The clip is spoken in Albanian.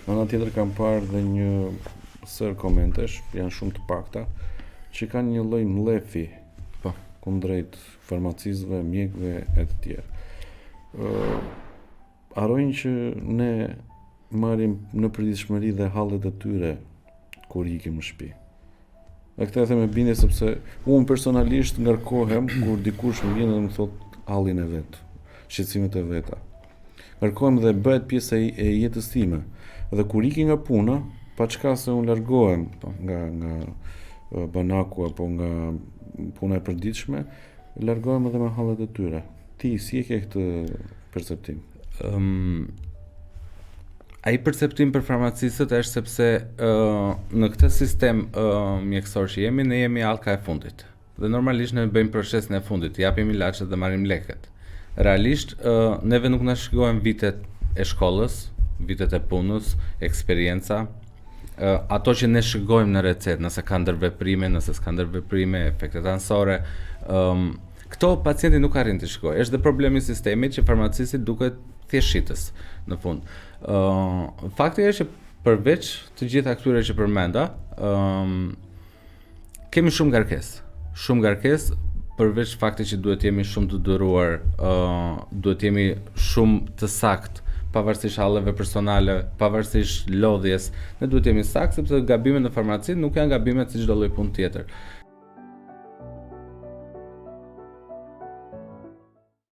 Ana tjetër kam parë dhe një sër komentesh, janë shumë të pakta, që kanë një lloj mlefi kundrejt farmacistëve, mjekëve e të tjerë. Harrojnë që ne marrim në përditshmëri dhe hallet e tyre kur ikim në shtëpi. E këtë e them me bindje sepse unë personalisht ngarkohem kur dikush më vjen dhe më thot hallin e vet, shqetësimet e veta. Ngarkohem dhe bëhet pjesë e jetës time. Dhe kur iki nga puna, pa çka se unë largohem nga banaku apo nga puna e përditshme, largohem edhe me hallet e tyre. Ti si e ke këtë perceptim? Ai perceptim për farmacistët është sepse në këtë sistem mjekësor që jemi, ne jemi halka e fundit. Dhe normalisht ne bëjmë procesin e fundit, japim ilaçet dhe marrim lekët. Realisht neve nuk na shikohen vitet e shkollës, vitet e punës, eksperienca, ato që ne shikojmë në recetë, nëse ka ndërveprime, nëse s'ka ndërveprime, efektet anësore, këto pacienti nuk arrin të shikojë. Është dhe problemi i sistemit që farmacisti duket thjesht shitës në fund. Fakti është që përveç të gjitha këtyre që përmenda, kemi shumë ngarkesë, përveç faktit që duhet jemi shumë të duruar, duhet jemi shumë të saktë, pavarësisht halleve personale, pavarësisht lodhjes, ne duhet jemi saktë sepse gabimet në farmaci nuk janë gabimet si çdo lloj punë tjetër.